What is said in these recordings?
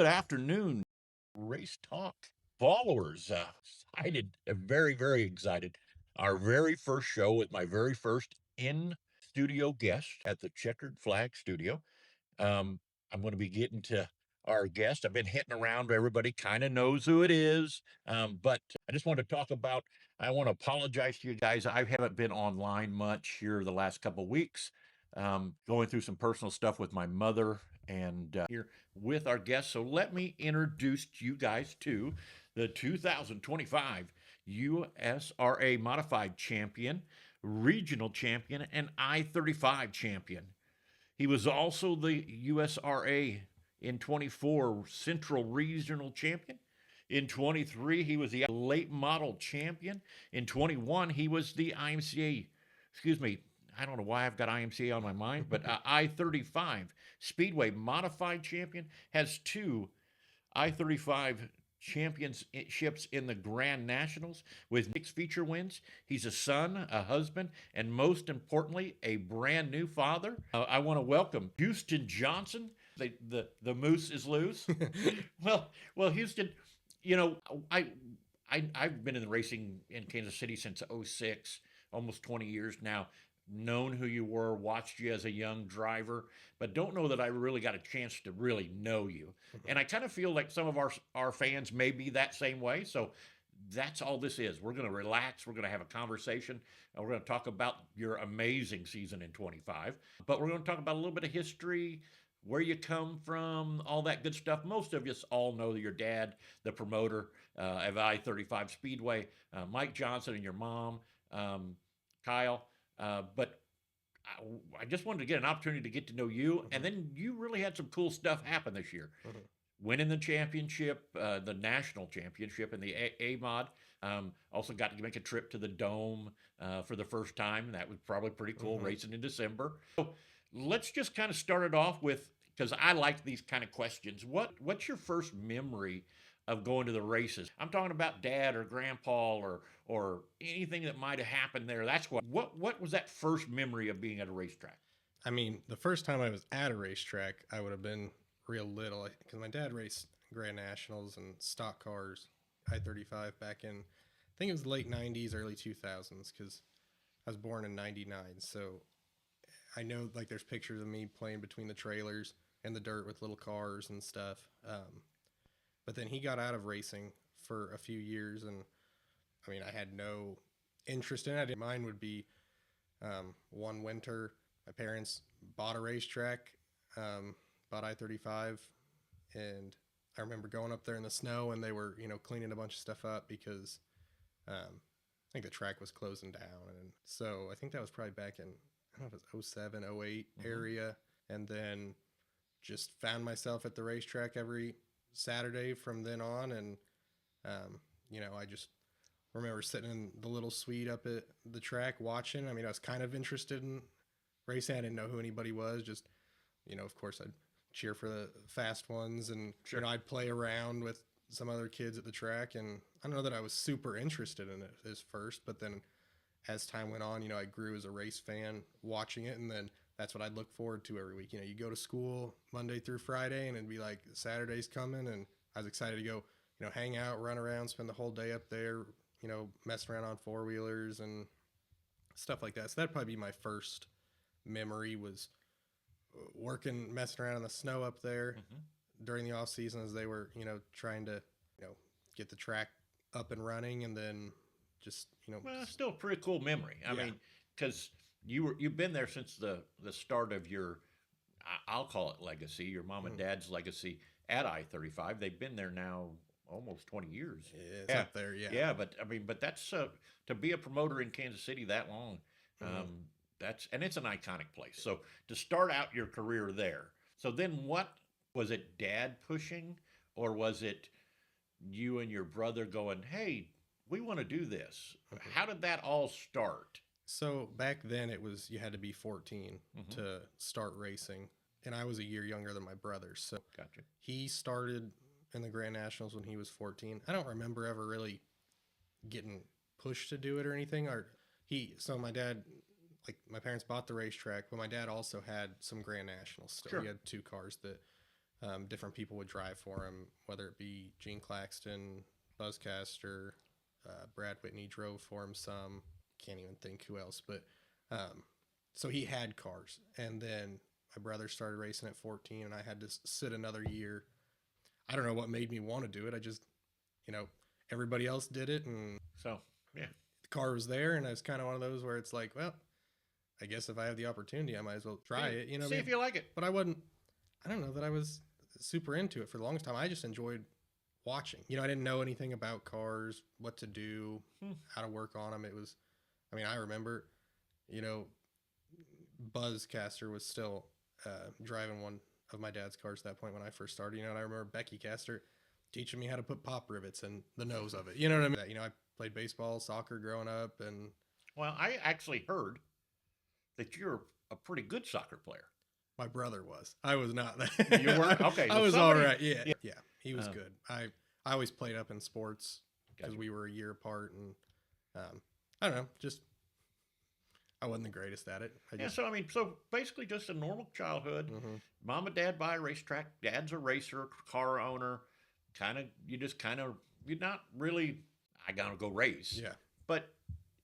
Good afternoon, Race Talk followers. Excited, very, very excited. Our very first show with my very first in studio guest at the Checkered Flag Studio. Um, I'm going to be getting to our guest. I've been hitting around. Everybody kind of knows who it is. But I just want to talk about, I want to apologize to you guys. I haven't been online much here the last couple of weeks, going through some personal stuff with my mother and here with our guest. So let me introduce you guys to the 2025 USRA Modified Champion, Regional Champion, and I-35 Champion. He was also the USRA in 24 Central Regional Champion. In 23, he was the late model champion. In 21, he was the IMCA, excuse me, I don't know why I've got IMCA on my mind, but I-35 Speedway modified champion, has two I-35 championships in the Grand Nationals with 6 feature wins. He's a son, a husband, and most importantly, a brand new father. I want to welcome Huston Johnson. The moose is loose. well, Houston, you know, I've been in the racing in Kansas City since '06, almost 20 years now. Known who you were, watched you as a young driver, but don't know that I really got a chance to really know you. And I kind of feel like some of our fans may be that same way. So that's all this is. We're going to relax. We're going to have a conversation. And we're going to talk about your amazing season in 25. But we're going to talk about a little bit of history, where you come from, all that good stuff. Most of us all know your dad, the promoter of I-35 Speedway, Mike Johnson, and your mom, Kyle. But I just wanted to get an opportunity to get to know you. And then you really had some cool stuff happen this year. Winning the championship, the national championship in the A-Mod. Also got to make a trip to the Dome for the first time. That was probably pretty cool, racing in December. So let's just kind of start it off with, because I like these kind of questions. What's your first memory of going to the races? I'm talking about dad or grandpa or anything that might have happened there. That's what was that first memory of being at a racetrack? I mean, the first time I was at a racetrack, I would have been real little because my dad raced Grand Nationals and stock cars, I-35 back in, I think it was the late 90s, early 2000s, because I was born in 99. So I know like there's pictures of me playing between the trailers and the dirt with little cars and stuff. But then he got out of racing for a few years, and I mean, I had no interest in it. Mine would be one winter, my parents bought a racetrack, bought I-35, and I remember going up there in the snow, and they were, cleaning a bunch of stuff up because I think the track was closing down. And so I think that was probably back in, I don't know if it was 07, 08 area. And then just found myself at the racetrack every Saturday from then on. And, I just remember sitting in the little suite up at the track watching. I mean, I was kind of interested in racing. I didn't know who anybody was. Just, of course, I'd cheer for the fast ones. And, Sure. I'd play around with some other kids at the track. And I don't know that I was super interested in it as first. But then as time went on, I grew as a race fan watching it. And then that's what I'd look forward to every week. You go to school Monday through Friday, and it'd be like Saturday's coming. And I was excited to go, hang out, run around, spend the whole day up there, messing around on four-wheelers and stuff like that. So that'd probably be my first memory, was working, messing around in the snow up there during the off season as they were, trying to, get the track up and running. And then just, Well, it's still a pretty cool memory. I Yeah. mean, because you've been there since the start of your, I'll call it legacy, your mom and dad's legacy at I-35. They've been there now almost 20 years. It's up there. Yeah. Yeah, but I mean, but that's to be a promoter in Kansas City that long. And it's an iconic place. So to start out your career there. So then what was it, dad pushing, or was it you and your brother going, "Hey, we want to do this"? How did that all start? So back then it was, you had to be 14 to start racing. And I was a year younger than my brother. So Gotcha. he started in the Grand Nationals when he was 14. I don't remember ever really getting pushed to do it or anything. So my dad, like my parents bought the racetrack, but my dad also had some Grand Nationals still. Sure. He had two cars that Different people would drive for him, whether it be Gene Claxton, Buzzcaster, Brad Whitney drove for him some. Can't even think who else, but so he had cars. And then my brother started racing at 14, and I had to sit another year. I don't know what made me want to do it. I just, everybody else did it, and So, yeah. the car was there, and I was kind of one of those where it's like, well, I guess if I have the opportunity, I might as well try it. See if you like it. But I don't know that I was super into it for the longest time. I just enjoyed watching. I didn't know anything about cars, what to do, how to work on them. I remember, Buzzcaster was still driving one of my dad's cars at that point when I first started. And I remember Becky Caster teaching me how to put pop rivets in the nose of it. You know what I mean? I played baseball, soccer growing up, and Well, I actually heard that you're a pretty good soccer player. my brother was. I was not that. You weren't? Okay. I was all right. Yeah. He was Uh, good. I always played up in sports because Gotcha. we were a year apart, and I don't know, just I wasn't the greatest at it. So basically just a normal childhood. Mhm. Mom and dad buy a racetrack. Dad's a racer, car owner. You're not really, I gotta go race. Yeah. But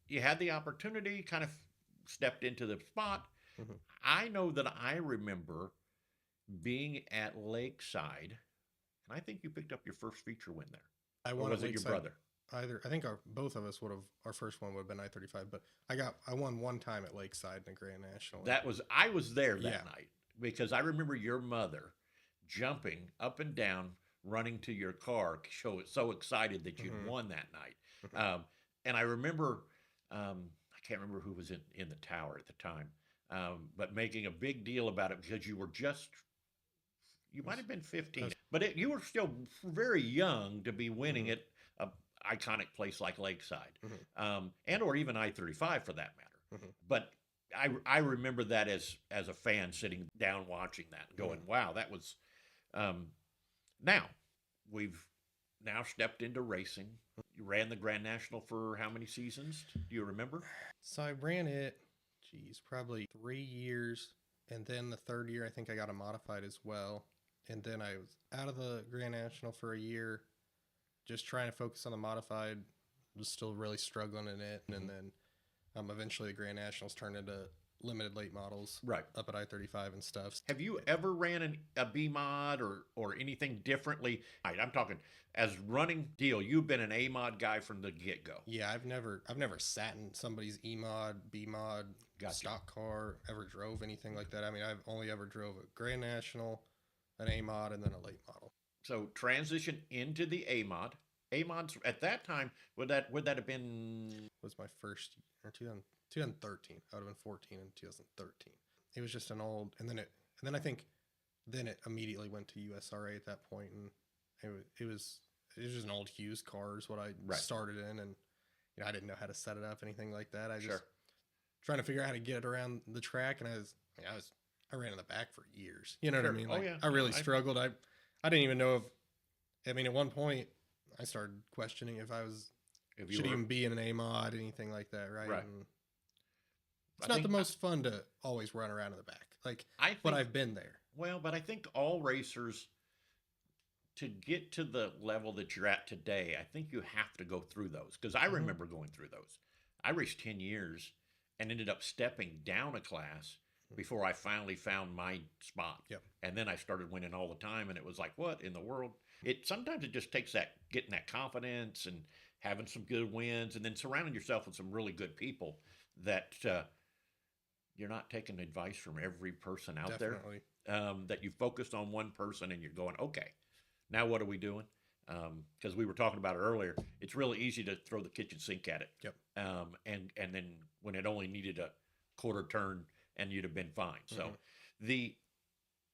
you had the opportunity, kind of stepped into the spot. Mhm. I know that I remember being at Lakeside, and I think you picked up your first feature win there. I Or won was at it your Lakeside. brother? I think both of us would have. Our first one would have been I-35, but I won one time at Lakeside in the Grand National. I was there that Yeah. night because I remember your mother jumping up and down, running to your car, so excited that you'd Mhm. won that night. Mhm. And I remember, I can't remember who was in the tower at the time, but making a big deal about it because you might have been 15, but you were still very young to be winning Mhm. at a iconic place like Lakeside, Mhm. and or even I-35 for that matter. Mhm. But I remember that as a fan sitting down watching that and going, wow, that was. Um, Now we've now stepped into racing. You ran the Grand National for how many seasons? Do you remember? So I ran it, probably 3 years, and then the third year I think I got a modified as well, and then I was out of the Grand National for a year, just trying to focus on the modified. Was still really struggling in it, and then eventually the Grand Nationals turned into limited late models, Right. up at I-35 and stuff. Have you ever ran a B mod or anything differently? I'm talking as running deal. You've been an A mod guy from the get go. Yeah, I've never sat in somebody's E mod, B mod, Gotcha. stock car, ever drove anything like that. I've only ever drove a Grand National, an A mod, and then a late model. So transition into the A mod. A mods at that time would that have been Was my first year, 2013. I would have been 14 in 2013. It was just an old, and then I think, then it immediately went to USRA at that point, and it was just an old Hughes car is what I Right. started in, and I didn't know how to set it up, anything like that. I just Sure. trying to figure out how to get it around the track, and I ran in the back for years. You know what I Sure. mean? Oh, Like, yeah. I really I- struggled. I didn't even know if. At one point, I started questioning if I was if you should were- even be in an A mod, anything like that, right? Right. And I it's not think- the most fun to always run around in the back, like, I but think- I've been there. Well, but I think all racers, to get to the level that you're at today, I think you have to go through those. Because I Mhm. remember going through those. I raced 10 years and ended up stepping down a class before I finally found my spot. Yep. And then I started winning all the time, and it was like, what in the world? Sometimes it just takes getting that confidence and having some good wins, and then surrounding yourself with some really good people that you're not taking advice from every person out Definitely. there. That you focused on one person and you're going, okay, now what are we doing? Because we were talking about it earlier. It's really easy to throw the kitchen sink at it. Yep. And then when it only needed a quarter turn and you'd have been fine. So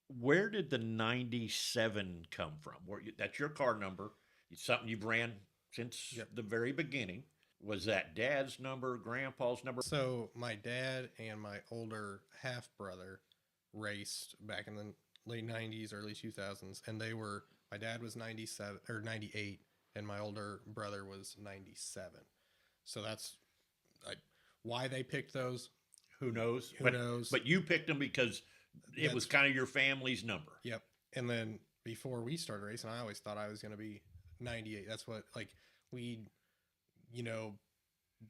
where did the 97 come from? That's your car number. It's something you've ran since Yep. the very beginning. Was that dad's number, grandpa's number? So my dad and my older half brother raced back in the late 90s, early 2000s, and my dad was 97 or 98, and my older brother was 97. So that's why they picked those. Who knows? Who knows? But you picked them because it was That's- kind of your family's number. Yep. And then before we started racing, I always thought I was going to be 98. That's what, like, we, you know,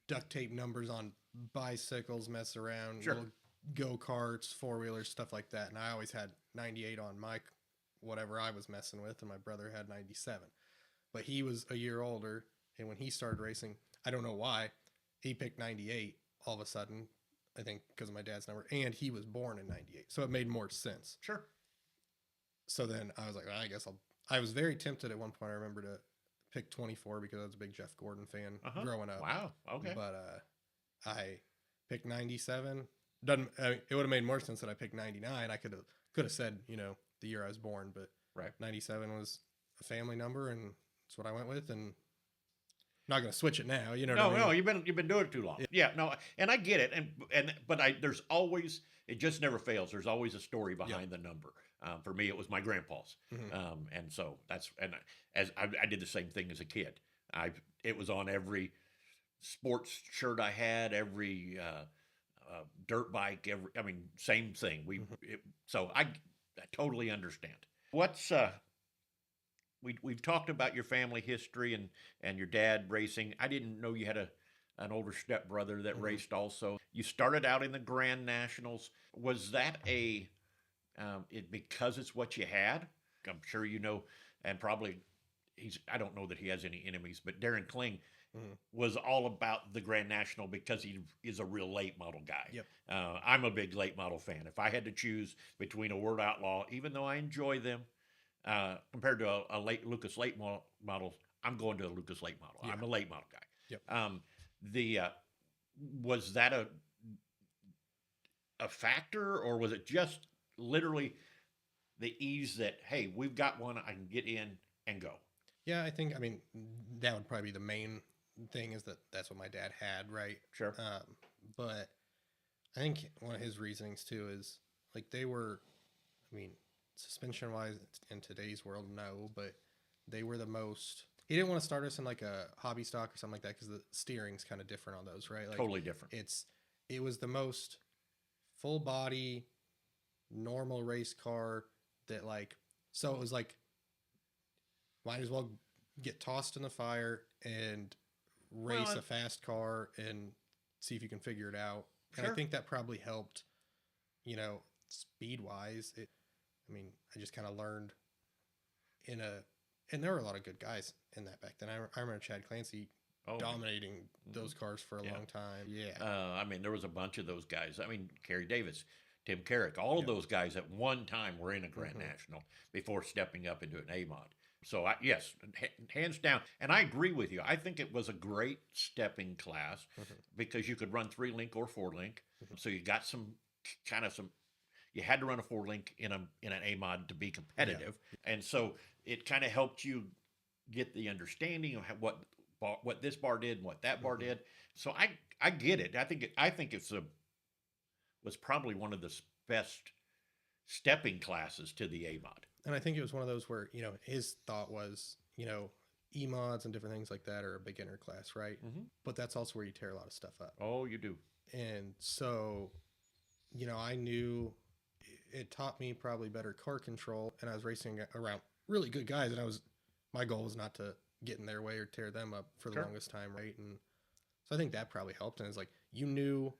duct tape numbers on bicycles, mess around, Sure. little go karts, four wheelers, stuff like that. And I always had 98 on my whatever I was messing with, and my brother had 97. But he was a year older, and when he started racing, I don't know why, he picked 98 all of a sudden. I think because of my dad's number, and he was born in 98, so it made more sense. Sure. So then I was like, well, I guess I'll. I was very tempted at one point. I remember to pick 24 because I was a big Jeff Gordon fan growing up. Wow. Okay. But I picked 97. Doesn't it would have made more sense that I picked 99. I could have said, you know, the year I was born, but Right. 97 was a family number, and that's what I went with. And I'm not gonna switch it now. You know what No, I mean? no, you've been doing it too long. Yeah, no, and I get it, but there's always, it just never fails. There's always a story behind the number. For me, it was my grandpa's, and so as I did the same thing as a kid. It was on every sports shirt I had, every dirt bike, same thing. So I totally understand. What's we've talked about your family history and your dad racing. I didn't know you had an older stepbrother that raced also. You started out in the Grand Nationals. Was that because it's what you had? I'm sure you know, and probably I don't know that he has any enemies, but Darren Kling was all about the Grand National because he is a real late model guy. Yep. I'm a big late model fan. If I had to choose between a World Outlaw, even though I enjoy them, compared to a late Lucas late model, I'm going to a Lucas late model. Yeah. I'm a late model guy. Yep. The Was that a factor, or was it just literally the ease that, hey, we've got one, I can get in and go? Yeah, I think, I mean, that would probably be the main thing, is that's what my dad had, right? Sure. But I think one of his reasonings too is, like, they were, I mean, suspension wise in today's world, no, but they were the most. He didn't want to start us in like a hobby stock or something like that because the steering's kind of different on those, right? Like, Totally different. It was the most full body, normal race car that, like, so it was like, might as well get tossed in the fire and race a fast car and see if you can figure it out. And Sure. I think that probably helped, you know, speed wise. I mean, I just kind of learned and there were a lot of good guys in that back then. I remember Chad Clancy dominating those cars for a long time. Yeah. There was a bunch of those guys. Kerry Davis, Tim Carrick, all of those guys at one time were in a Grand National before stepping up into an A-Mod. So, yes, hands down. And I agree with you. I think it was a great stepping class because you could run 3-link or 4-link. So you got you had to run a 4-link in an A-Mod to be competitive. Yeah. And so it kind of helped you get the understanding of what this bar did and what that bar did. So I get it. I think was probably one of the best stepping classes to the A-Mod. And I think it was one of those where, you know, his thought was, you know, E-mods and different things like that are a beginner class, right? But that's also where you tear a lot of stuff up. Oh, you do. And so, you know, I knew it taught me probably better car control, and I was racing around really good guys, and my goal was not to get in their way or tear them up for the longest time, right? And so I think that probably helped. And it's like, you knew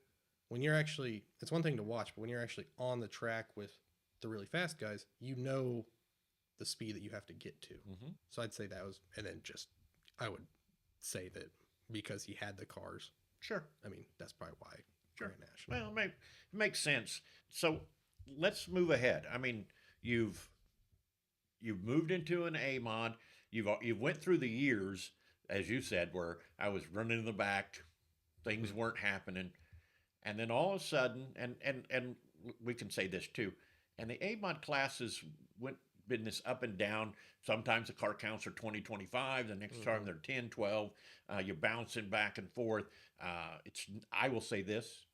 when you're actually, it's one thing to watch, but when you're actually on the track with the really fast guys, you know the speed that you have to get to. So I'd say that was, and then I would say that because he had the cars. Sure. I mean, that's probably why. Sure. Grand National. Well, it makes sense. So let's move ahead. I mean, you've moved into an A-Mod. You've went through the years, as you said, where I was running in the back, things weren't happening, and then all of a sudden, and we can say this too, and the A-Mod classes been this up and down. Sometimes the car counts are 20, 25. The next time they're 10, 12. You're bouncing back and forth. I will say this.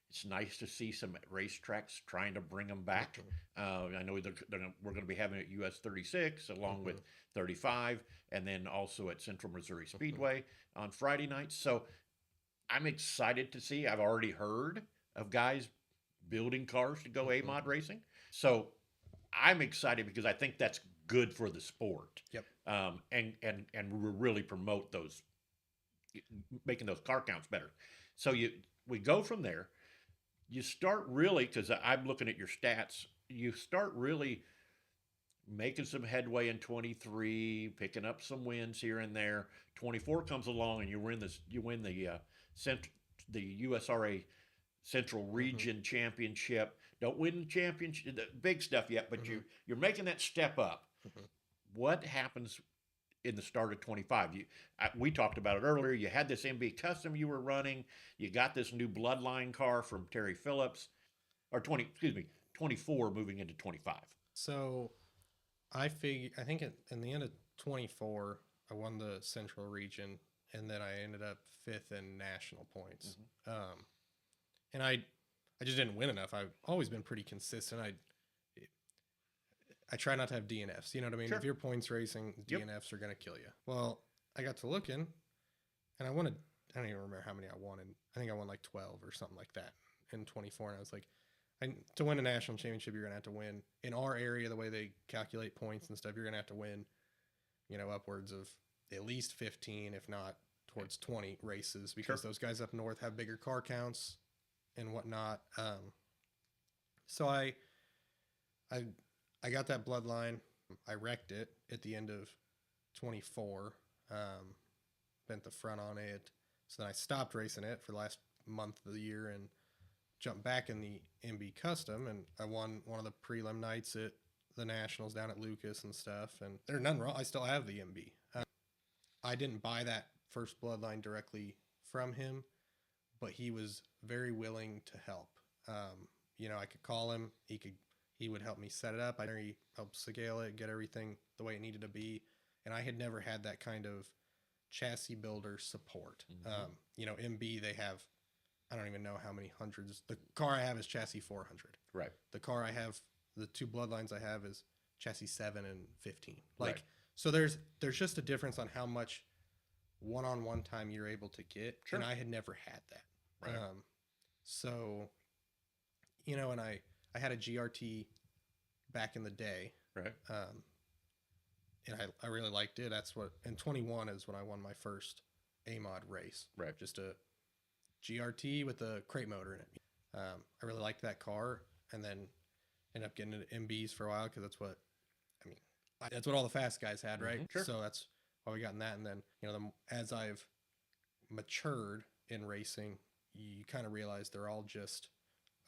It's nice to see some racetracks trying to bring them back. I know we're going to be having it at US 36 along with 35, and then also at Central Missouri Speedway on Friday nights. So I'm excited to see. I've already heard of guys building cars to go A-Mod racing. So I'm excited because I think that's good for the sport. Yep. And really promote those, making those car counts better. So we go from there. You start really, because I'm looking at your stats. You start really making some headway in 23, picking up some wins here and there. 24 comes along and you win this. You win the USRA Central Mm-hmm. Region Championship. Don't win the championship, the big stuff yet, but Mm-hmm. you're making that step up. Mm-hmm. What happens in the start of 25? We talked about it earlier. You had this MB Custom you were running. You got this new Bloodline car from Terry Phillips, or 20. Excuse me, 24 moving into 25. So I think in the end of 24, I won the Central Region, and then I ended up fifth in national points. Mm-hmm. And I just didn't win enough. I've always been pretty consistent. I try not to have DNFs. You know what I mean? Sure. If you're points racing, Yep. DNFs are gonna kill you. Well, I got to looking, and I wanted. I don't even remember how many I wanted. I think I won like 12 or something like that in 24. And I was like, to win a national championship, you're gonna have to win in our area. The way they calculate points and stuff, you're gonna have to win, upwards of at least 15, if not towards 20 races, because Sure. those guys up north have bigger car counts and whatnot. So I I got that bloodline. I wrecked it at the end of 24. Bent the front on it. So then I stopped racing it for the last month of the year and jumped back in the MB Custom, and I won one of the prelim nights at the Nationals down at Lucas and stuff. And there's nothing wrong. I still have the MB. I didn't buy that first bloodline directly from him, but he was very willing to help. I could call him. He would help me set it up. He helped scale it, get everything the way it needed to be. And I had never had that kind of chassis builder support. Mm-hmm. MB, they have, I don't even know how many hundreds. The car I have is chassis 400. Right. The car I have, the two bloodlines I have is chassis 7 and 15. Right. So there's just a difference on how much one-on-one time you're able to get. Sure. And I had never had that. Right. So, and I had a GRT back in the day. Right. And I really liked it. And 21 is when I won my first A-Mod race. Right. Just a GRT with a crate motor in it. I really liked that car, and then ended up getting into MBs for a while because that's what all the fast guys had, right? Mm-hmm. Sure. So that's why we got in that. And then, as I've matured in racing, you kind of realize they're all just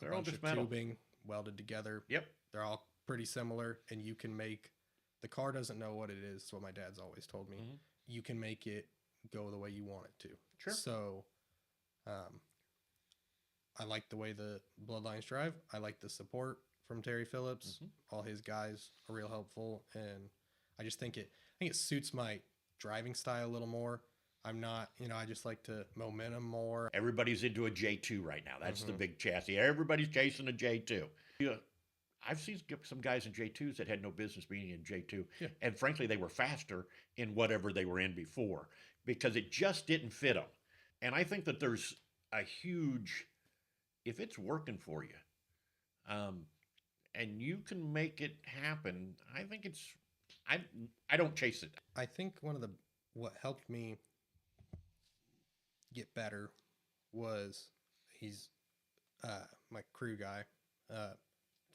bunch of metal. tubing welded together. Yep. They're all pretty similar, and you can make the car doesn't know what it is. It's what my dad's always told me. Mm-hmm. You can make it go the way you want it to. Sure. So, I like the way the bloodlines drive. I like the support from Terry Phillips. Mm-hmm. All his guys are real helpful, and I just think it suits my driving style a little more. I'm not, I just like to momentum more. Everybody's into a J2 right now. That's the Mhm. big chassis. Everybody's chasing a J2. Yeah. I've seen some guys in J2s that had no business being in J2. Yeah. And frankly, they were faster in whatever they were in before because it just didn't fit them. And I think that there's a huge, if it's working for you, and you can make it happen, I think I don't chase it. I think what helped me get better was he's my crew guy,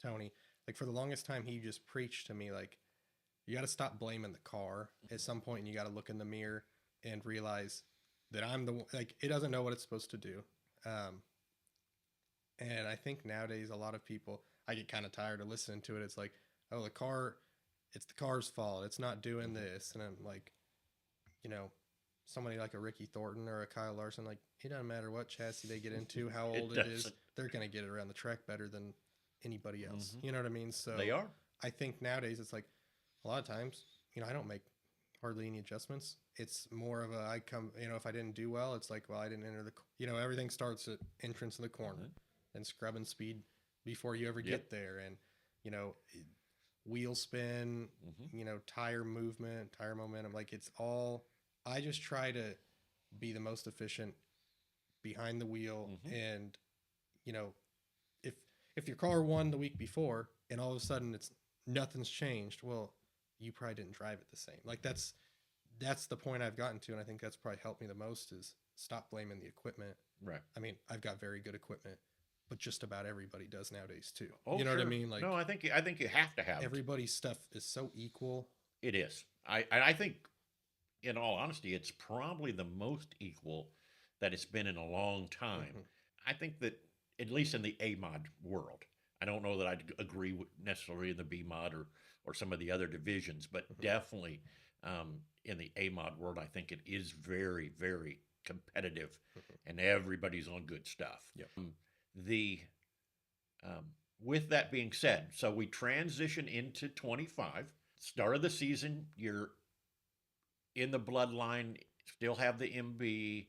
Tony. Like, for the longest time, he just preached to me, like, you got to stop blaming the car at some point, and you got to look in the mirror and realize that I'm the one, like, it doesn't know what it's supposed to do. And I think nowadays a lot of people, I get kind of tired of listening to it. It's like, oh, it's the car's fault. It's not doing this. And I'm like, somebody like a Ricky Thornton or a Kyle Larson, like, it doesn't matter what chassis they get into, how old it is, they're going to get it around the track better tthan anybody else. Mm-hmm. You know what I mean? So They are. I think nowadays it's like a lot of times, I don't make hardly any adjustments. It's more of if I didn't do well, it's like, well, I didn't enter everything starts at entrance in the corner Mm-hmm. and scrubbing speed before you ever Yep. get there. And, wheel spin, Mm-hmm. tire movement, tire momentum. Like, it's all, I just try to be the most efficient behind the wheel. Mm-hmm. And, if your car won the week before and all of a sudden it's nothing's changed. Well, you probably didn't drive it the same. Like that's the point I've gotten to, and I think that's probably helped me the most is stop blaming the equipment. Right. I mean, I've got very good equipment, but just about everybody does nowadays too. Oh, You know what I sure. mean? Like No, I think you have to have it. everybody's stuff is so equal. It is. I think, in all honesty, it's probably the most equal that it's been in a long time. Mm-hmm. I think that, at least in the A mod world, I don't know that I'd agree with necessarily in the B mod or some of the other divisions, but Mm-hmm. definitely in the A mod world, I think it is very, very competitive, Mm-hmm. and everybody's on good stuff. Yep. The um, with that being said, so we transition into 25. Start of the season, you're in the bloodline, still have the MB,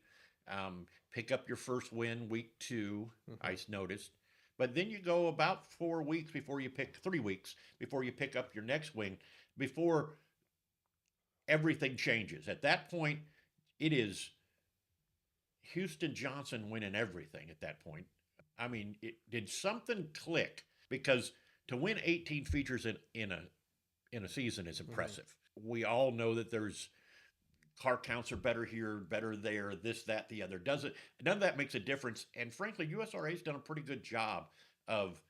pick up your first win week 2, Mm-hmm. I noticed. But then you go about 4 weeks before you pick 3 weeks before you pick up your next win, before everything changes. At that point, it is Huston Johnson winning everything at that point. I mean, did something click? Because to win 18 features in a season is Mm-hmm. impressive. We all know that there's car counts are better here, better there, this, that, the other. Doesn't none of that makes a difference. And frankly, USRA's done a pretty good job of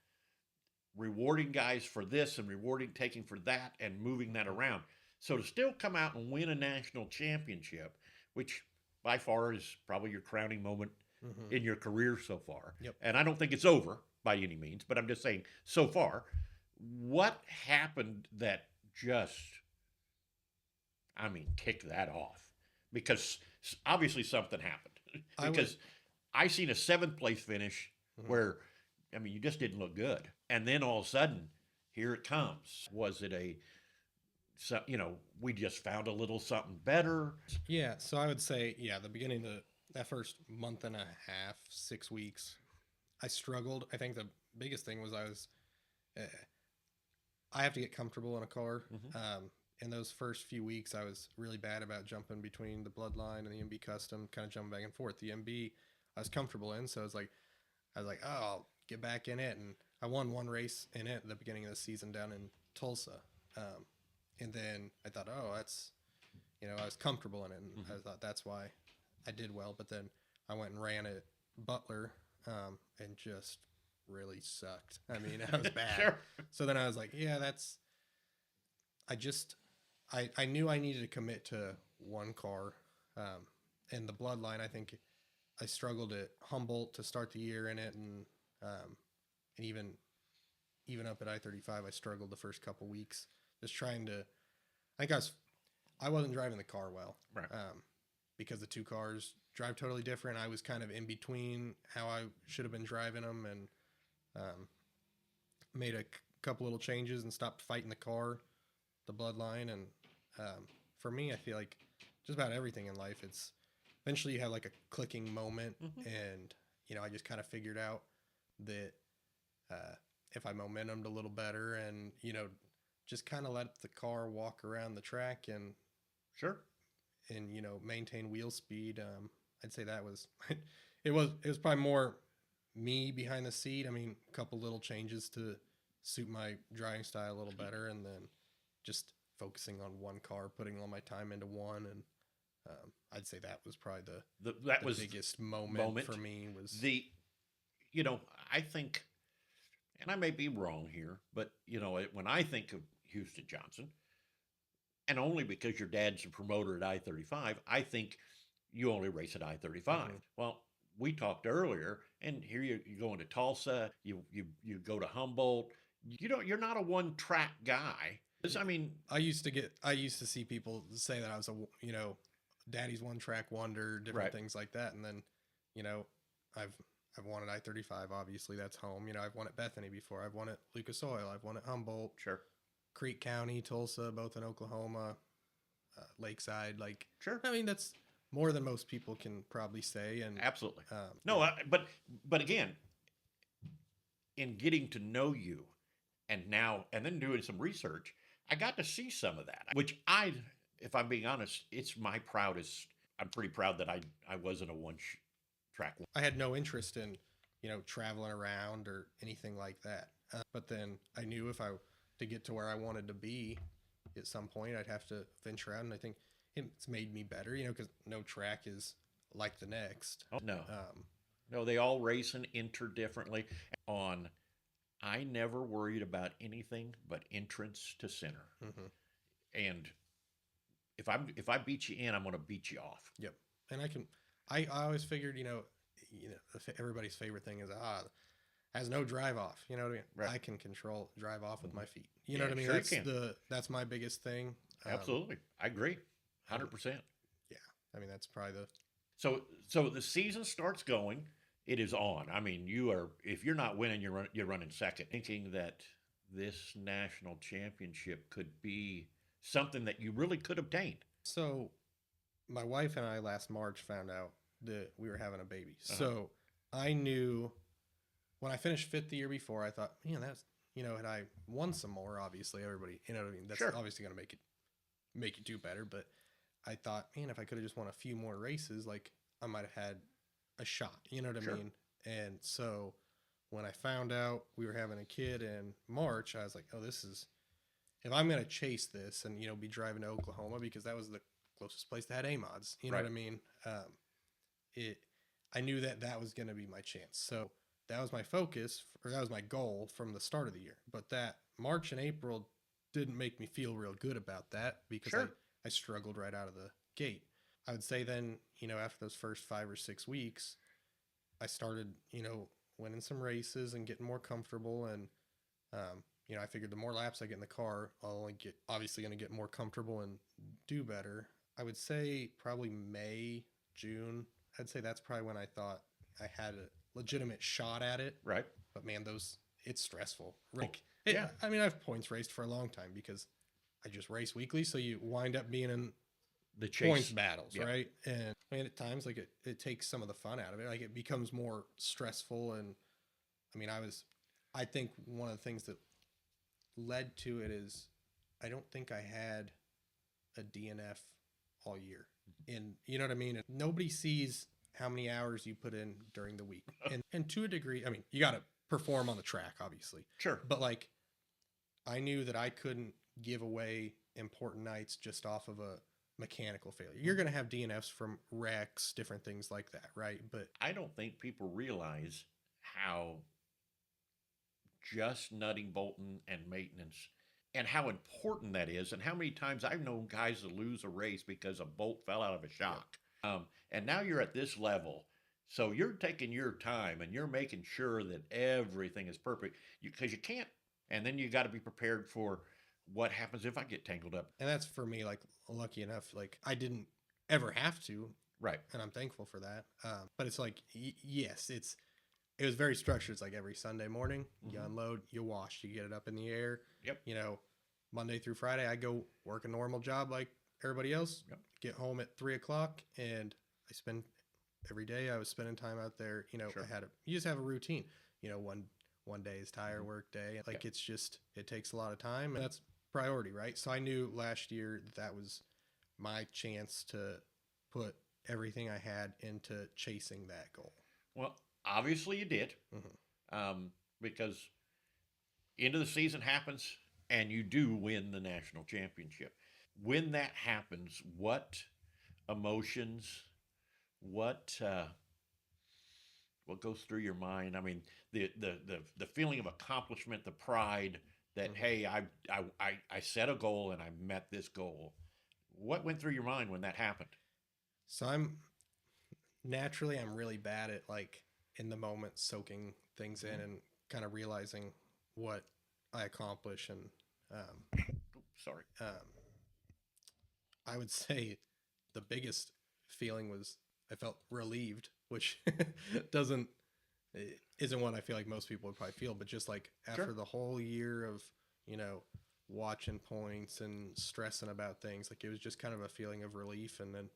rewarding guys for this and rewarding taking for that and moving that Mm-hmm. around. So to still come out and win a national championship, which by far is probably your crowning moment Mm-hmm. in your career so far. Yep. And I don't think it's over by any means, but I'm just saying so far, what happened that just, I mean, kicked that off? Because obviously something happened. I would. Because I seen a seventh place finish Mm-hmm. where, I mean, you just didn't look good. And then all of a sudden, here it comes. Was it we just found a little something better? Yeah, so I would say, yeah, the beginning of that first month and a half, 6 weeks, I struggled. I think the biggest thing was uh, I have to get comfortable in a car. Mm-hmm. In those first few weeks, I was really bad about jumping between the Bloodline and the MB Custom, kind of jumping back and forth. The MB, I was comfortable in, so I was like, oh, I'll get back in it, and I won one race in it at the beginning of the season down in Tulsa, and then I thought, oh, that's, I was comfortable in it, and Mm-hmm. I thought that's why I did well. But then I went and ran at Butler, and just really sucked. I mean, I was bad. Sure. So then I was like, yeah, I just, I knew I needed to commit to one car. And the Bloodline, I think I struggled at Humboldt to start the year in it, and even up at I-35, I struggled the first couple weeks just trying to. I think I wasn't driving the car well, Right. because the two cars drive totally different. I was kind of in between how I should have been driving them, and made a couple little changes and stopped fighting the car, the Bloodline, and for me, I feel like just about everything in life, it's eventually you have like a clicking moment, Mm-hmm. and I just kind of figured out that if I momentumed a little better, and just kind of let the car walk around the track, Sure. and maintain wheel speed. I'd say that was it was probably more me behind the seat. I mean, a couple little changes to suit my driving style a little better, and then just focusing on one car, putting all my time into one, and I'd say that was probably That the was biggest moment for me was the, I think, and I may be wrong here, but when I think of Houston Johnson, and only because your dad's a promoter at I-35, I think you only race at I-35. Mhm. Well, we talked earlier, and here you go into Tulsa, you go to Humboldt. You're not a one track guy. I mean, I used to see people say that I was a daddy's one track wonder, different right, things like that, and then you know I've I've won at I-35. Obviously, that's home. I've won at Bethany before. I've won at Lucas Oil. I've won at Humboldt, sure, Creek County, Tulsa, both in Oklahoma, Lakeside. Like, sure, I mean, that's more than most people can probably say. And absolutely. yeah. No, but again, in getting to know you, and then doing some research, I got to see some of that, which if I'm being honest, it's my proudest. I'm pretty proud that I wasn't a track. I had no interest in traveling around or anything like that. But then I knew to get to where I wanted to be at some point, I'd have to venture out. And I think it's made me better, because no track is like the next. Oh, no. Um, No, they all race and enter differently. On, I never worried about anything but entrance to center. mm-hmm. And if I beat you in, I'm going to beat you off. Yep. And I always figured, everybody's favorite thing is, has no drive off. You know what I mean? Right. I can control drive off with my feet. You Yeah, know what I mean? sure That's you can. that's my biggest thing. Absolutely. I agree. 100%. Yeah. I mean, that's probably the, So the season starts going. It is on. I mean, if you're not winning, you're running second. Thinking that this national championship could be something that you really could obtain. so my wife and I last March found out that we were having a baby. Uh-huh. So I knew when I finished fifth the year before, I thought, man, that's, had I won some more, obviously everybody, you know what I mean? That's Sure. obviously going to make you do better. But I thought, man, if I could have just won a few more races, like I might have had a shot, you know what I Sure. mean? And so when I found out we were having a kid in March, I was like, oh, this is, if I'm going to chase this and, be driving to Oklahoma, because that was the closest place that had A-mods, you know Right. what I mean? I knew that was going to be my chance. So that was my focus, or that was my goal from the start of the year. But that March and April didn't make me feel real good about that, because Sure. I struggled right out of the gate. I would say then, after those first 5 or 6 weeks, I started, winning some races and getting more comfortable. And, I figured the more laps I get in the car, I'll only get, obviously going to get more comfortable and do better. I would say probably May, June. I'd say that's probably when I thought I had a legitimate shot at it. Right. But man, it's stressful. Rick, yeah. I mean, I've points raced for a long time because I just race weekly. So you wind up being in the chase. Points battles, Yep. right? And I mean, at times, like it takes some of the fun out of it. Like it becomes more stressful. And I mean, I think one of the things that led to it is I don't think I had a DNF all year. And you know what I mean? Nobody sees how many hours you put in during the week. And to a degree, I mean, you got to perform on the track, obviously. Sure. But like, I knew that I couldn't give away important nights just off of a mechanical failure. You're going to have DNFs from wrecks, different things like that, right? But I don't think people realize how just nutting, bolting, and maintenance, and how important that is, and how many times I've known guys to lose a race because a bolt fell out of a shock. And now you're at this level, so you're taking your time and you're making sure that everything is perfect because you can't. And then you got to be prepared for what happens if I get tangled up. And that's for me, like lucky enough, like I didn't ever have to, Right. And I'm thankful for that. But it's like, yes, it was very structured. It's like every Sunday morning, you unload, you wash, you get it up in the air. Yep. Monday through Friday, I go work a normal job like everybody else. Yep. Get home at 3:00, and I spend every day. I was spending time out there. Sure. You just have a routine. One day is tire work day. Like it's just, it takes a lot of time, and that's priority, right? So I knew last year that was my chance to put everything I had into chasing that goal. Well, obviously you did, because end of the season happens and you do win the national championship. When that happens, what emotions, what what goes through your mind? I mean, the feeling of accomplishment, the pride that hey, I set a goal and I met this goal. What went through your mind when that happened? So I'm really bad at like in the moment soaking things in and kind of realizing what I accomplish. And Sorry. I would say the biggest feeling was I felt relieved, which isn't what I feel like most people would probably feel, but just like after the whole year of, watching points and stressing about things, like it was just kind of a feeling of relief. And then,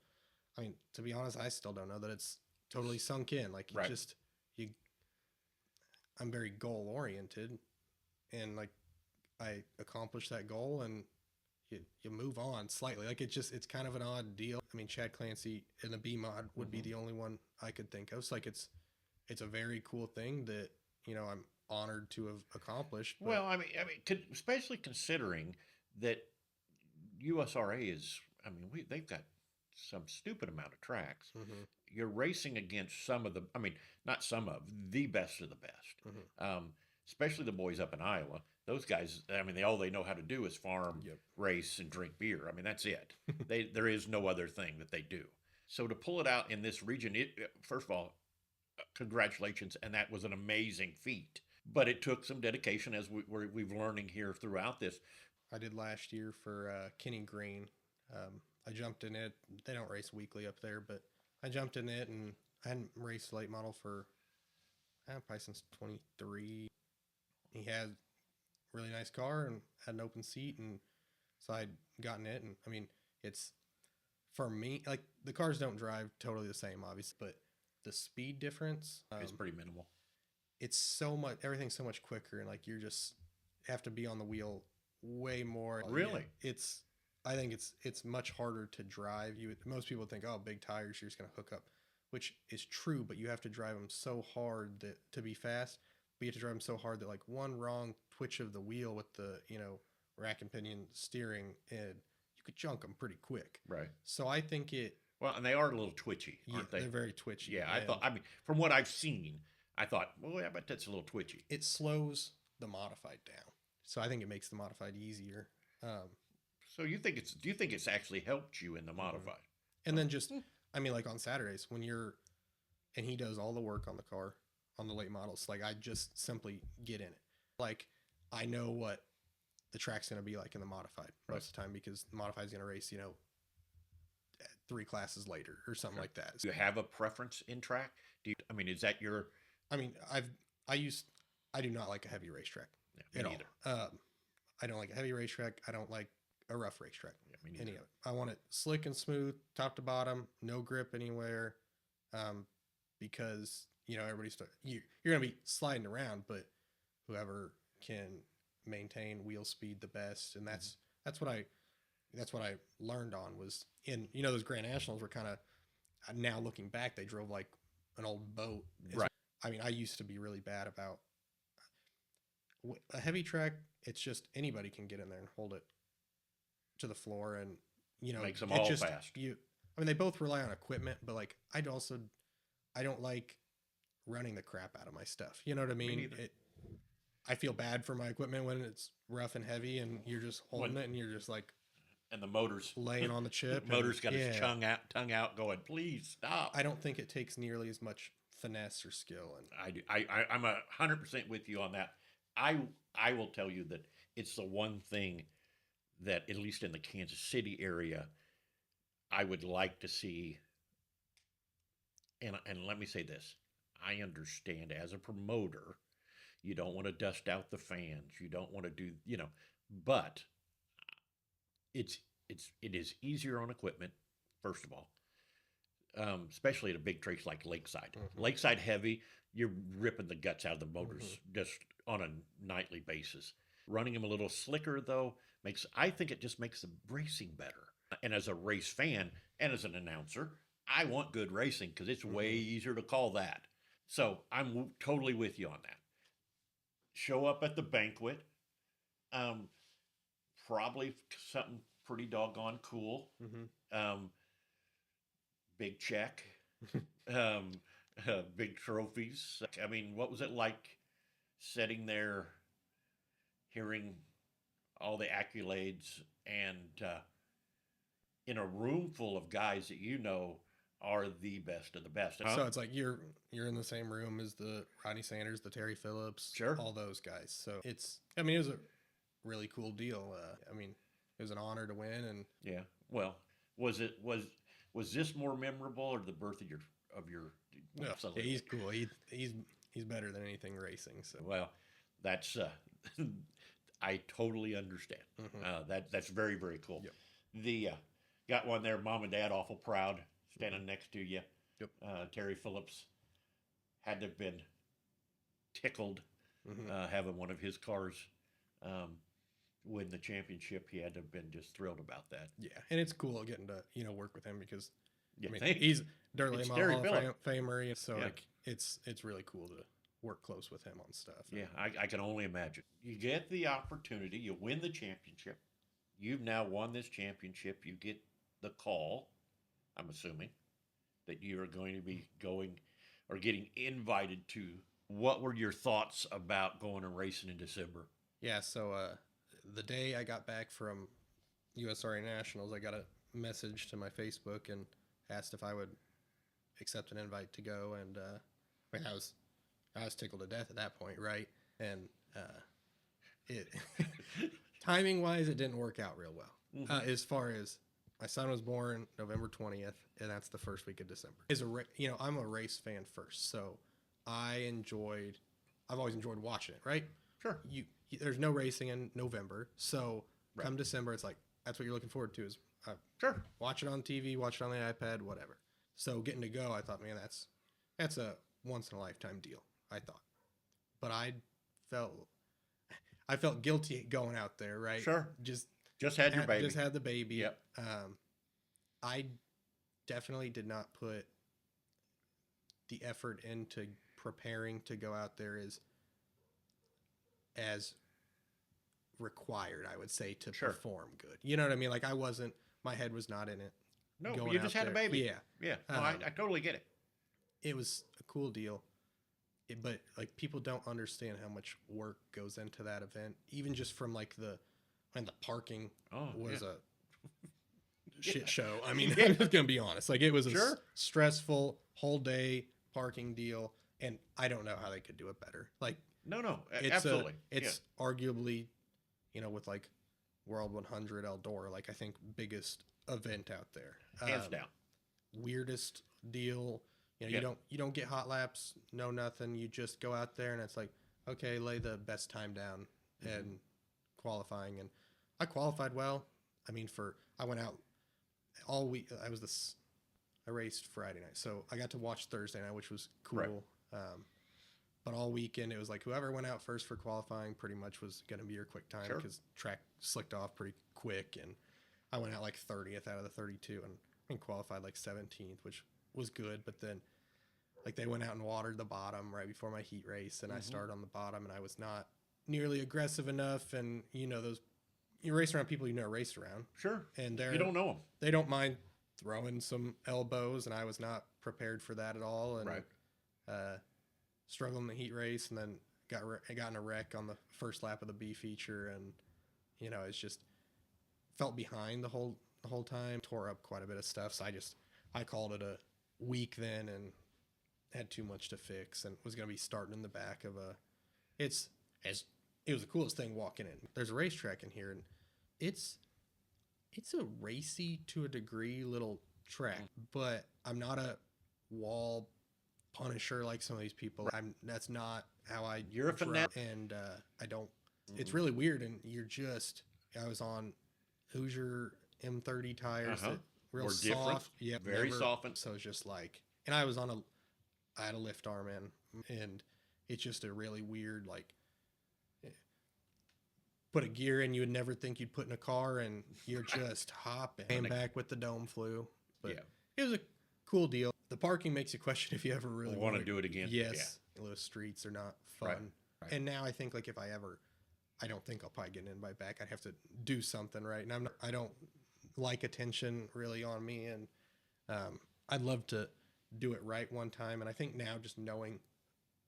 I mean, to be honest, I still don't know that it's totally sunk in. Like Right. I'm very goal oriented, and like I accomplished that goal, and you move on slightly. Like it's kind of an odd deal. I mean, Chad Clancy in the B mod would be the only one I could think of. So like it's a very cool thing that, honored to have accomplished. But Well, especially considering that USRA is, they've got some stupid amount of tracks. mhm, You're racing against some of the, not some of, the best of the best. mhm. Especially the boys up in Iowa. Those guys, all they know how to do is farm, Yep. race, and drink beer. That's it. There is no other thing that they do. So to pull it out in this region, first of all, congratulations, and that was an amazing feat. But it took some dedication, as we've learning here throughout this. I did last year for Kenny Green. I jumped in it. They don't race weekly up there, but I jumped in it, and I hadn't raced late model for probably since 23. He had a really nice car and had an open seat, and so I'd gotten it. And it's for me, like, the cars don't drive totally the same, obviously, but the speed difference It's pretty minimal. it's so much, everything's so much quicker, and like you're just have to be on the wheel way more. Really? It's I think it's much harder to drive. Most people think, oh, big tires, you're just gonna hook up, which is true, but you have to drive them so hard that to be fast, but you have to drive them so hard that like one wrong twitch of the wheel with the rack and pinion steering, and you could junk them pretty quick. Right. So I think it. Well, and they are a little twitchy, aren't they? They're very twitchy. Yeah, I thought. From what I've seen, I thought, well, yeah, but that's a little twitchy. It slows the modified down, so I think it makes the modified easier. So do you think it's actually helped you in the modified? And then just, like on Saturdays when and he does all the work on the car on the late models. Like, I just simply get in it. Like, I know what the track's going to be like in the modified most of the time, because the modified is going to race, 3 classes later or something like that. Do you have a preference in track? Is that your? I do not like a heavy racetrack Yeah, at me all. I don't like a heavy racetrack. I don't like a rough racetrack. Yeah, me neither. Any of it. I want it slick and smooth, top to bottom, no grip anywhere, because everybody's you're gonna be sliding around, but whoever can maintain wheel speed the best, and that's what I learned on was in those Grand Nationals were kind of, now looking back, they drove like an old boat. Right. I used to be really bad about a heavy track. It's just anybody can get in there and hold it to the floor, and Makes them all just, fast. They both rely on equipment, but like I don't like running the crap out of my stuff. You know what I mean? I feel bad for my equipment when it's rough and heavy, and you're just holding it, and you're just like, and the motor's laying on the chip. Motor's got its tongue out, going, please stop. I don't think it takes nearly as much finesse or skill. And I do. I'm 100% with you on that. I will tell you that it's the one thing that, at least in the Kansas City area, I would like to see. And let me say this: I understand as a promoter, you don't want to dust out the fans, you don't want to do, but it is easier on equipment, first of all. Especially at a big trace like Lakeside. Mhm. Lakeside heavy, you're ripping the guts out of the motors just on a nightly basis. Running them a little slicker, though, I think it just makes the racing better. And as a race fan and as an announcer, I want good racing because it's way easier to call that. So I'm totally with you on that. Show up at the banquet. Probably something pretty doggone cool. Big check, big trophies. What was it like sitting there, hearing all the accolades, and in a room full of guys that are the best of the best? So it's like you're in the same room as the Rodney Sanders, the Terry Phillips, Sure, all those guys. So it was a really cool deal. It was an honor to win, and yeah. Well, was this more memorable, or the birth of your? No, yeah, he's cool. He's better than anything racing. So well, that's I totally understand. That's very, very cool. Yep. The got one there. Mom and Dad awful proud standing next to you. Yep. Terry Phillips had to have been tickled having one of his cars win the championship. He had to have been just thrilled about that. Yeah, and it's cool getting to work with him because Yeah, he's Dirt Late Model Hall of Phillips. Famer, so like it's really cool to work close with him on stuff. Yeah, I can only imagine. You get the opportunity, you win the championship. You've now won this championship. You get the call, I'm assuming, that you are going to be going or getting invited to. What were your thoughts about going and racing in December? Yeah, so the day I got back from USRA Nationals, I got a message to my Facebook and asked if I would accept an invite to go, and I mean, I was tickled to death at that point, right? And it timing wise, it didn't work out real well. As far as my son was born November 20th, and that's the first week of December. I'm a race fan first, so I've always enjoyed watching it, right? Sure. There's no racing in November, so Right. come December, it's like that's what you're looking forward to is Sure. watch it on TV, watch it on the iPad, whatever. So getting to go, I thought, man, that's a once in a lifetime deal. I thought, but I felt guilty going out there, right? Sure. Just had your baby. Just had the baby. Yep. I definitely did not put the effort into preparing to go out there as required, I would say, to Sure. perform good. You know what I mean? Like my head was not in it. No, going you out just had a there. baby. Yeah. Yeah. No, I totally get it. It was a cool deal. But like people don't understand how much work goes into that event. Even just from like the parking was a shit show. I mean, I'm just gonna be honest. Like it was a stressful whole day parking deal, and I don't know how they could do it better. Like no, absolutely. It's arguably, with like World 100 Eldora, like I think biggest event out there, Hands down. Weirdest deal. You don't get hot laps, no nothing. You just go out there and it's like, okay, lay the best time down and qualifying. And I qualified well. I mean, I went out all week. I raced Friday night, so I got to watch Thursday night, which was cool. Right. But all weekend it was like whoever went out first for qualifying pretty much was going to be your quick time because track slicked off pretty quick. And I went out like 30th out of the 32 and qualified like 17th, which was good. But then like they went out and watered the bottom right before my heat race, and I started on the bottom, and I was not nearly aggressive enough. And you race around people race around. Sure. And you don't know them. They don't mind throwing some elbows, and I was not prepared for that at all. And struggled in the heat race, and then got in a wreck on the first lap of the B feature, and it's just felt behind the whole time. Tore up quite a bit of stuff, so I called it a week then, and had too much to fix, and was going to be starting in the back of it was the coolest thing walking in. There's a racetrack in here, and it's a racy to a degree little track, but I'm not a wall punisher like some of these people. That's not how I. You're a fanatic, and I don't. It's really weird, and I was on Hoosier M30 tires, that real Or soft, very softened. So it's just like, and I had a lift arm in, and it's just a really weird, like, put a gear in you would never think you'd put in a car, and you're just hopping. Came back with the dome flu, but it was a cool deal. The parking makes you question if you ever really want to do it again. Yes, those streets are not fun. Right. And now I think like I don't think I'll probably get an invite back. I'd have to do something right, and I don't like attention really on me, and I'd love to do it right one time. And I think now just knowing,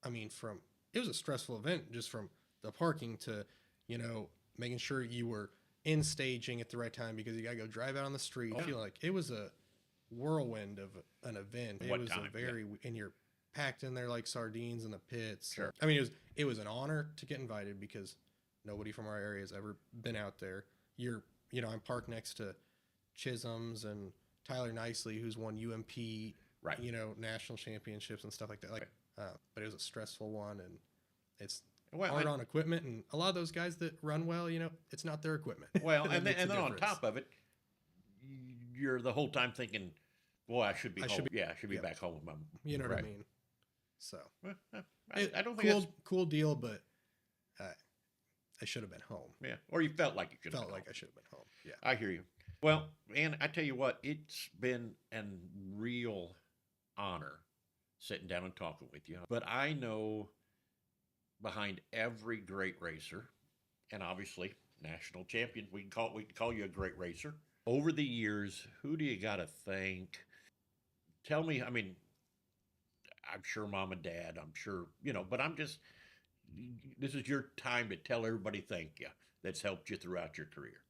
it was a stressful event just from the parking to, making sure you were in staging at the right time because you got to go drive out on the street. I feel like it was a whirlwind of an event. And you're packed in there like sardines in the pits. Sure. It was an honor to get invited because nobody from our area has ever been out there. I'm parked next to Chisholm's and Tyler Nicely, who's won UMP, national championships and stuff like that. But it was a stressful one, and it's hard on equipment, and a lot of those guys that run well, it's not their equipment. Well, and then on top of it, you're the whole time thinking, "Boy, I should be home. I should be back home with my." You know what I mean? So I don't think cool deal, but I should have been home. Yeah, or you felt like you should. Felt like I should have been home. Yeah, I hear you. Well, and I tell you what, it's been a real honor sitting down and talking with you. But I know behind every great racer, and obviously national champion. We can call you a great racer. Over the years, who do you got to thank? Tell me. I mean, I'm sure mom and dad. I'm sure but I'm just. This is your time to tell everybody thank you. That's helped you throughout your career.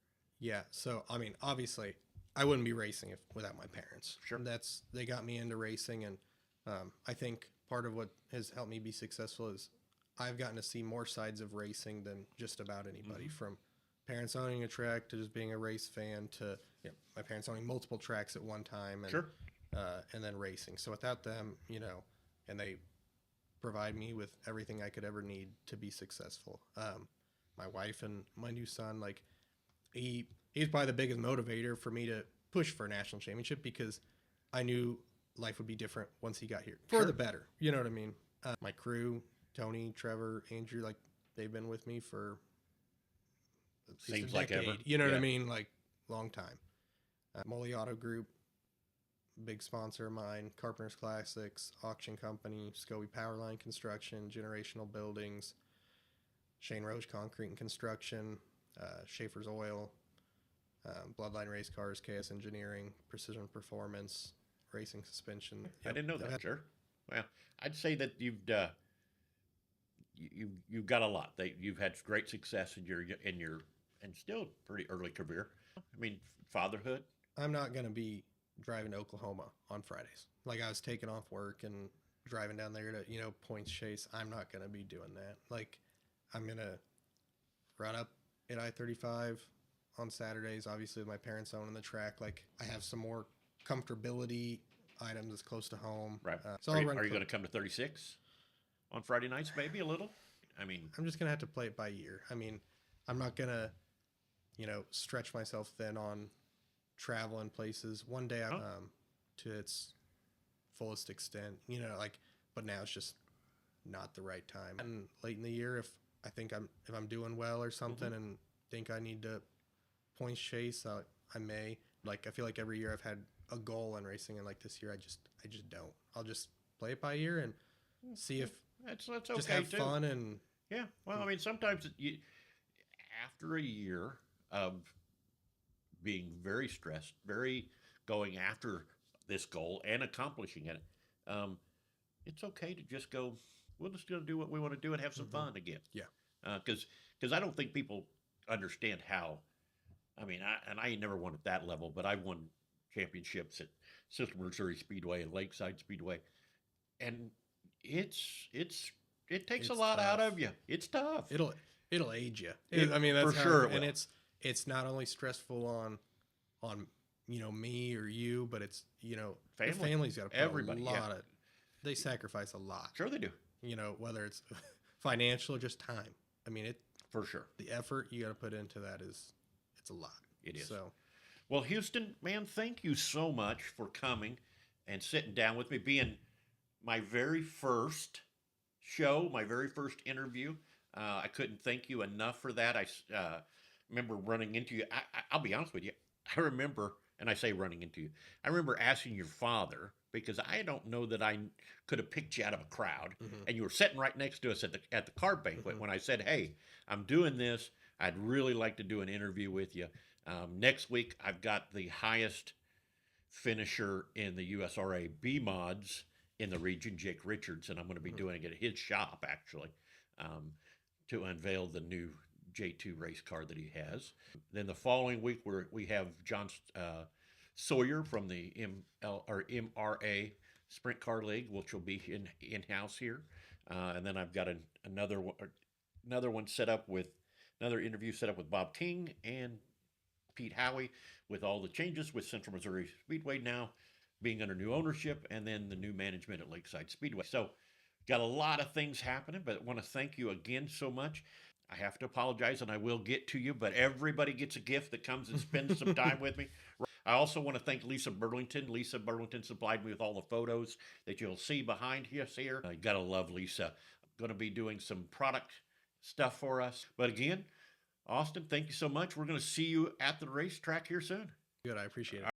Yeah. So I mean, obviously, I wouldn't be racing if without my parents. Sure. They got me into racing, and I think part of what has helped me be successful is I've gotten to see more sides of racing than just about anybody. Mm-hmm. From parents owning a track to just being a race fan to my parents owning multiple tracks at one time, Sure. and then racing. So without them, and they provide me with everything I could ever need to be successful. My wife and my new son, like he's probably the biggest motivator for me to push for a national championship because I knew life would be different once he got here for Sure. the better. You know what I mean? My crew, Tony, Trevor, Andrew, like they've been with me for at least Seems a like decade. ever. You know what I Yeah. mean? Like long time. Molly Auto Group, big sponsor of mine. Carpenters Classics, Auction Company, Scobie Powerline Construction, Generational Buildings, Shane Roche Concrete and Construction, Schaefer's Oil, Bloodline Race Cars, KS Engineering, Precision Performance, Racing Suspension. I didn't know that. Sure. Well, I'd say that you've got a lot. You've had great success in your and still pretty early career. I mean, fatherhood. I'm not going to be driving to Oklahoma on Fridays. Like I was taking off work and driving down there to, points chase. I'm not going to be doing that. Like I'm going to run up at I-35 on Saturdays, obviously with my parents owning the track. Like I have some more comfortability items as close to home. Right. So Are I'll you, run are you going to come to 36 on Friday nights? Maybe a little. I mean, I'm just going to have to play it by ear. I mean, I'm not going to, stretch myself thin on traveling places. One day to its fullest extent, but now it's just not the right time. And late in the year, if I'm doing well or something and think I need to points chase, I may. Like I feel like every year I've had a goal in racing, and like this year I just don't. I'll just play it by ear and see if that's okay just have too. fun and Yeah. Well, I mean, sometimes after a year of being very stressed, very going after this goal and accomplishing it, um, it's okay to just go. We're just going to do what we want to do and have some fun again. Yeah. Because I don't think people understand how. I mean, I never won at that level, but I won championships at Central Missouri Speedway and Lakeside Speedway, and it takes a It's lot out tough. of you. It's tough. It'll age you. It- I mean, that's for how, sure it and will. it's not only stressful on me or you, but it's your Family. family's got to put Everybody, a yeah. lot of. They sacrifice a lot. Sure they do. Whether it's financial or just time. I mean, For sure. the effort you got to put into that it's a lot. It is. So Well, Houston, man, thank you so much for coming and sitting down with me, being my very first show, my very first interview. I couldn't thank you enough for that. I remember running into you. I'll be honest with you. I remember, and I say running into you, I remember asking your father because I don't know that I could have picked you out of a crowd, and you were sitting right next to us at the car banquet when I said, "Hey, I'm doing this. I'd really like to do an interview with you." Next week, I've got the highest finisher in the USRA B mods in the region, Jake Richards, and I'm going to be doing it at his shop actually um, to unveil the new J2 race car that he has. Then the following week, we have John Sawyer from the MRA Sprint Car League, which will be in house here, and then I've got another one set up with another interview set up with Bob King and Pete Howie with all the changes with Central Missouri Speedway now being under new ownership and then the new management at Lakeside Speedway. So, got a lot of things happening, but I want to thank you again so much. I have to apologize and I will get to you, but everybody gets a gift that comes and spends some time with me. I also want to thank Lisa Burlington. Lisa Burlington supplied me with all the photos that you'll see behind us here. You got to love Lisa. I'm going to be doing some product stuff for us. But again, Austin, thank you so much. We're going to see you at the racetrack here soon. good. I appreciate it.